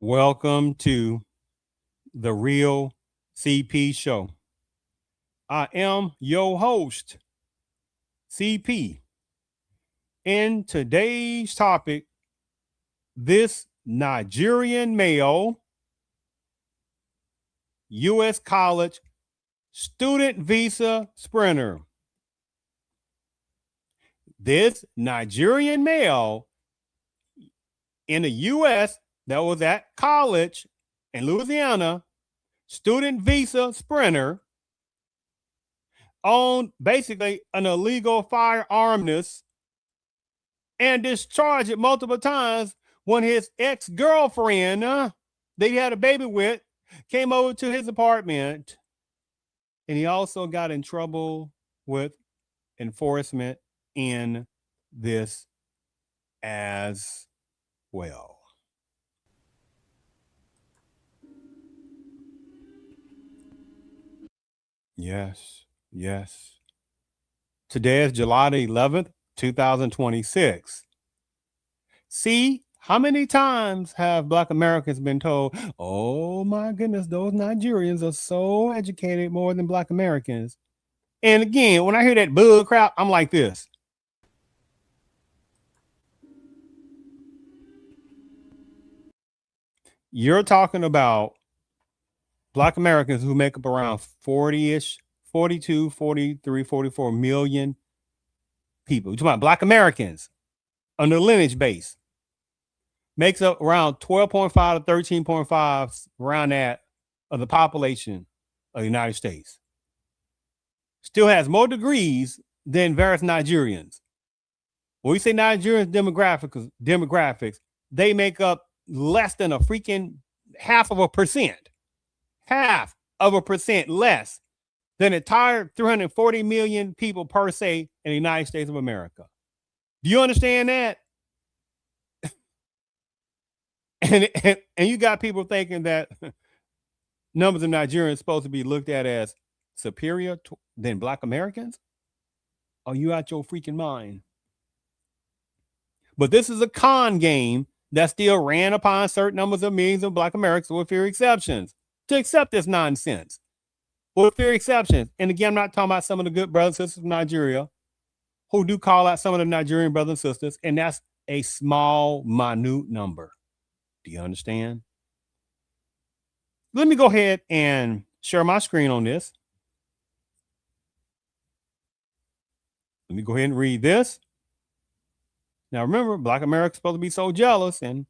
Welcome to the Real CP Show. I am your host, CP. In today's topic, this Nigerian male U.S. college student visa sprinter. This Nigerian male in the U.S. that was at college in Louisiana, student visa sprinter, owned basically an illegal firearmness and discharged it multiple times when his ex-girlfriend that he had a baby with came over to his apartment. And he also got in trouble with enforcement in this as well. Yes. Today is July the 11th, 2026. See, how many times have Black Americans been told, oh my goodness, those Nigerians are so educated more than Black Americans? And again, when I hear that bull crap, I'm like this. You're talking about Black Americans who make up around 40-ish, 42, 43, 44 million people. You're talking about Black Americans on the lineage base. Makes up around 12.5 to 13.5, around that, of the population of the United States. Still has more degrees than various Nigerians. When we say Nigerians demographics, they make up less than a freaking half of a percent less than entire 340 million people per se in the United States of America. Do you understand that? And you got people thinking that numbers of Nigerians supposed to be looked at as superior than Black Americans? Are you out your freaking mind? But this is a con game that still ran upon certain numbers of millions of Black Americans with few exceptions to accept this nonsense. With few exceptions. And again, I'm not talking about some of the good brothers and sisters from Nigeria who do call out some of the Nigerian brothers and sisters, and that's a small, minute number. Do you understand? Let me go ahead and share my screen on this. Let me go ahead and read this. Now, remember, Black America is supposed to be so jealous, and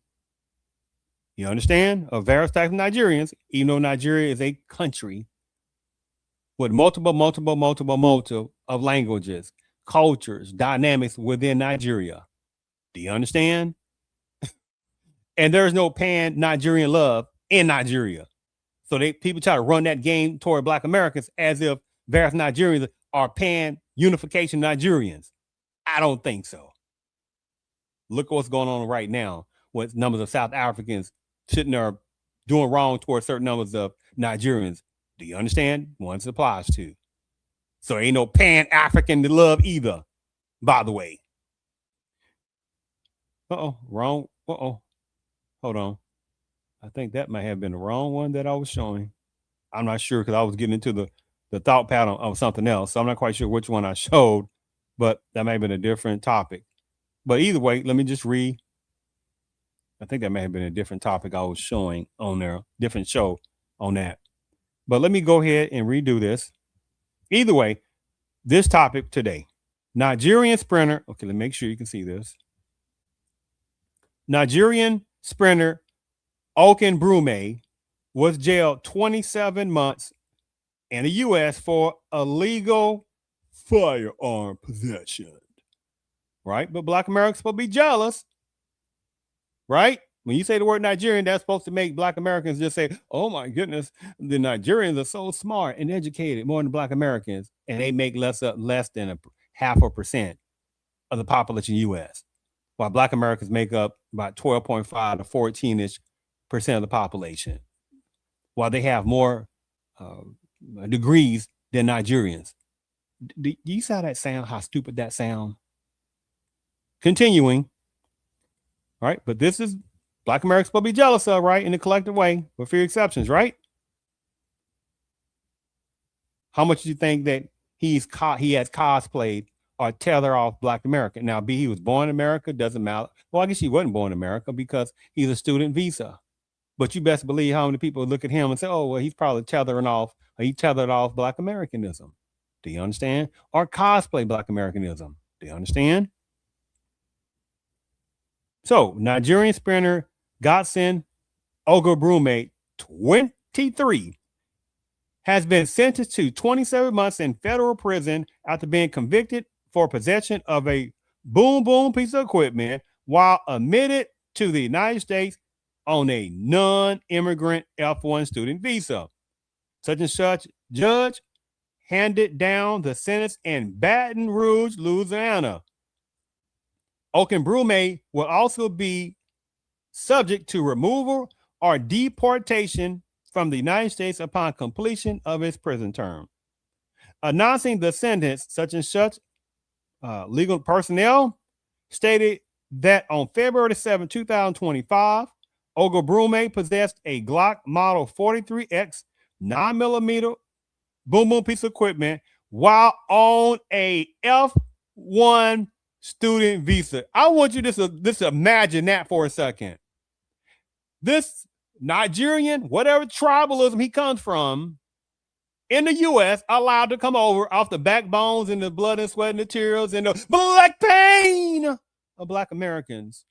you understand, of various types of Nigerians, even though Nigeria is a country with multiple of languages, cultures, dynamics within Nigeria. Do you understand? And there's no pan-Nigerian love in Nigeria. So people try to run that game toward Black Americans as if various Nigerians are pan-unification Nigerians. I don't think so. Look at what's going on right now with numbers of South Africans sitting there doing wrong towards certain numbers of Nigerians. Do you understand? Once it applies to. So ain't no pan-African love either, by the way. Wrong. Hold on. I think that might have been the wrong one that I was showing. I'm not sure because I was getting into the thought pattern of something else. So I'm not quite sure which one I showed, but that may have been a different topic. But either way, let me just read. I think that may have been a different topic I was showing on there, different show on that. But let me go ahead and redo this. Either way, this topic today, Nigerian sprinter. Okay, let me make sure you can see this. Nigerian sprinter Oken Brume was jailed 27 months in the U.S. for illegal firearm possession. Right? But Black Americans supposed to be jealous. Right? When you say the word Nigerian, that's supposed to make Black Americans just say, oh my goodness, the Nigerians are so smart and educated more than Black Americans, and they make less than a half a percent of the population U.S., while Black Americans make up about 12.5 to 14-ish percent of the population, while they have more degrees than Nigerians. Do you see how that sound? How stupid that sound? Continuing, all right? But this is Black America's supposed to be jealous of, right? In a collective way, with few exceptions, right? How much do you think that he has cosplayed or tether off Black America? Now, he was born in America, doesn't matter. Well, I guess he wasn't born in America because he's a student visa. But you best believe how many people look at him and say, oh, well, he's probably tethering off, or he tethered off Black Americanism. Do you understand? Or cosplay Black Americanism. Do you understand? So, Nigerian sprinter Godson Ogobrume, 23, has been sentenced to 27 months in federal prison after being convicted for possession of a boom boom piece of equipment while admitted to the United States on a non-immigrant F1 student visa. Such and such judge handed down the sentence in Baton Rouge, Louisiana. Okenbrume will also be subject to removal or deportation from the United States upon completion of his prison term. Announcing the sentence, such and such legal personnel stated that on February 7, 2025, Ogobrume possessed a Glock Model 43X 9mm boom boom piece of equipment while on a F1 student visa. I want you to just imagine that for a second. This Nigerian, whatever tribalism he comes from, in the U.S., allowed to come over off the backbones and the blood and sweat and the tears and the black pain of Black Americans.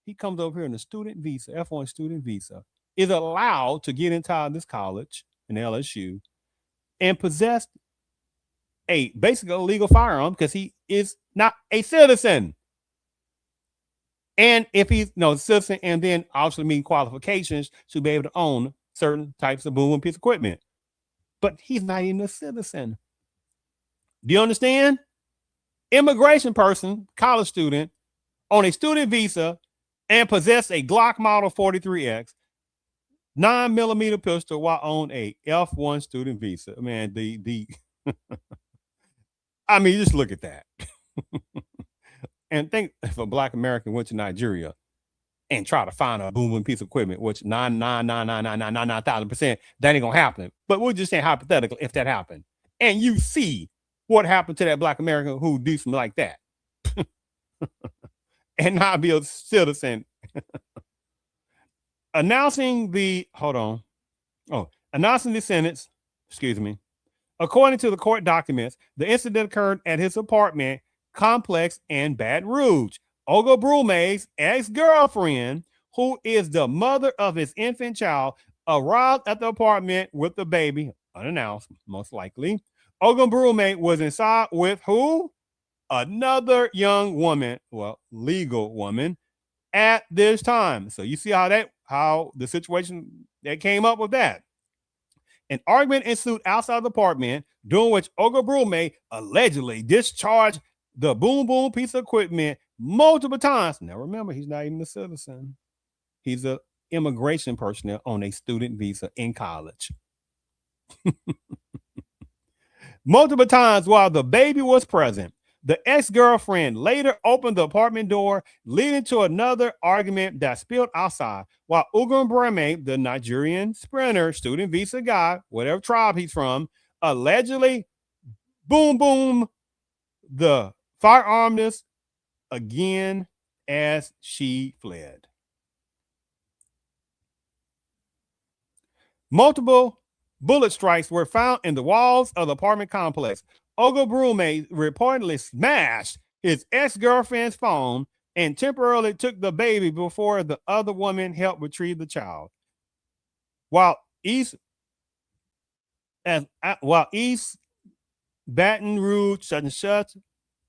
He comes over here in a student visa, F1 student visa, is allowed to get into this college in LSU and possess a basically illegal firearm because he is not a citizen. And if he's no citizen, and then also meet qualifications to be able to own certain types of boom and piece of equipment. But he's not even a citizen. Do you understand? Immigration person, college student, on a student visa and possess a Glock Model 43X 9mm pistol while on a F1 student visa. Man, I mean, just look at that. And think if a Black American went to Nigeria and try to find a booming piece of equipment, which 9,000%, that ain't gonna happen. But we're just saying hypothetically if that happened. And you see what happened to that Black American who do something like that. And not be a citizen. Announcing the sentence, excuse me. According to the court documents, the incident occurred at his apartment complex in Baton Rouge. Ogobrume's ex-girlfriend, who is the mother of his infant child, arrived at the apartment with the baby, unannounced, most likely. Ogobrume was inside with who? Another young woman, well, legal woman, at this time. So you see how the situation that came up with that. An argument ensued outside the apartment, during which Ogobrume allegedly discharged the boom boom piece of equipment multiple times. Now remember, he's not even a citizen. He's an immigration personnel on a student visa in college. Multiple times while the baby was present. The ex-girlfriend later opened the apartment door, leading to another argument that spilled outside. While Ogobrume, the Nigerian sprinter, student visa guy, whatever tribe he's from, allegedly boom boom the firearmist again as she fled. Multiple bullet strikes were found in the walls of the apartment complex. Ogobrume reportedly smashed his ex-girlfriend's phone and temporarily took the baby before the other woman helped retrieve the child. While East Baton Rouge, such and such,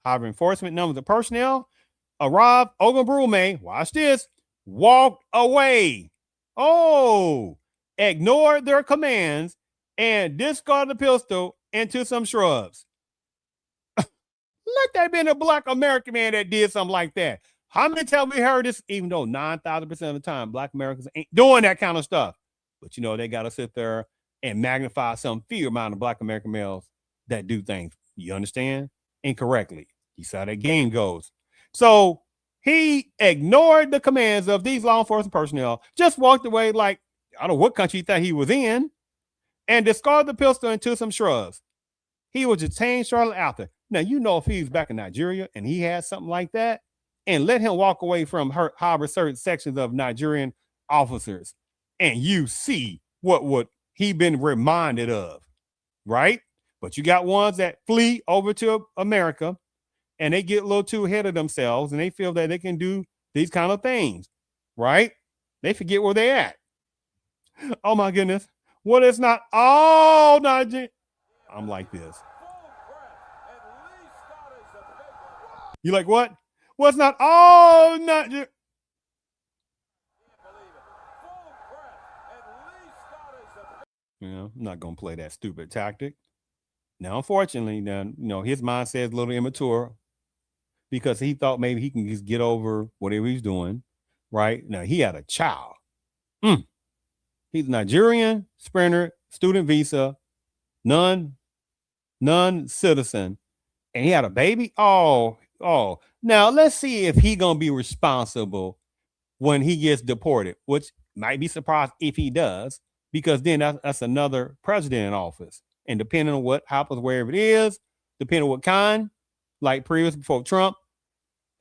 however, enforcement numbers of personnel arrived, Ogobrume, watch this, walked away. Oh, ignored their commands and discarded the pistol into some shrubs. Let that be a Black American man that did something like that. How many times we heard this? Even though 9,000% of the time, Black Americans ain't doing that kind of stuff. But you know, they got to sit there and magnify some few amount of Black American males that do things, you understand, incorrectly. You see how that game goes. So He ignored the commands of these law enforcement personnel, just walked away like, I don't know what country he thought he was in, and discarded the pistol into some shrubs. He was detained shortly after. Now, you know, if he's back in Nigeria and he had something like that, and let him walk away from harbor certain sections of Nigerian officers, and you see what would he been reminded of, right? But you got ones that flee over to America and they get a little too ahead of themselves and they feel that they can do these kind of things, right? They forget where they're at. Oh my goodness. Well, it's not all Nigerian. I'm like this. You like what? Well, it's not all Nigerian. I'm not gonna play that stupid tactic. Now, unfortunately, now his mindset is a little immature because he thought maybe he can just get over whatever he's doing. Right now, he had a child. He's a Nigerian sprinter, student visa, non-citizen, and he had a baby. Oh. Now let's see if he gonna be responsible when he gets deported, which might be surprised if he does, because then that's another president in office. And depending on what happens, wherever it is, depending on what kind, like previous before Trump.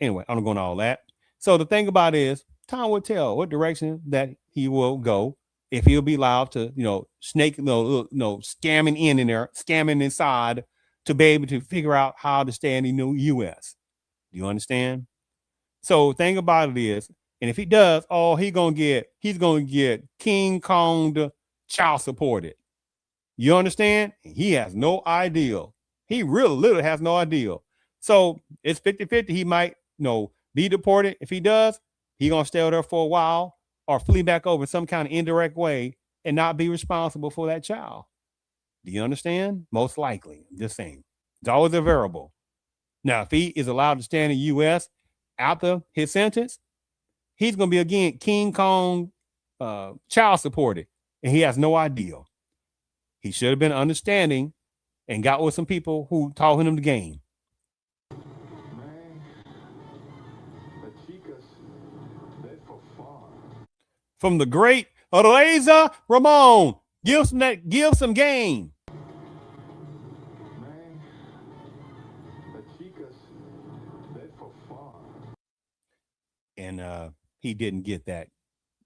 Anyway, I'm not going to all that. So the thing about it is, time will tell what direction that he will go. If he'll be allowed to, snake, scamming in there, scamming inside to be able to figure out how to stay in the new U.S. Do you understand? So the thing about it is, and if he does, he's gonna get King Kong child supported. You understand? He has no idea. He really literally has no idea. So it's 50-50. He might, be deported. If he does, he gonna stay there for a while or flee back over some kind of indirect way and not be responsible for that child. Do you understand? Most likely. I'm just saying. It's always a variable. Now, if he is allowed to stay in the U.S. after his sentence, he's going to be, again, King Kong child supported, and he has no idea. He should have been understanding and got with some people who taught him the game. From the great Reza Ramon, give some game. And he didn't get that.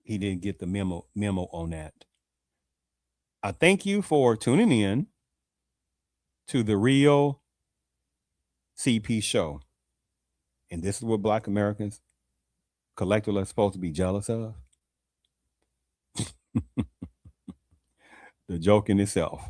He didn't get the memo on that. I thank you for tuning in to the Real CP show. And this is what Black Americans collectively are supposed to be jealous of. The joke in itself.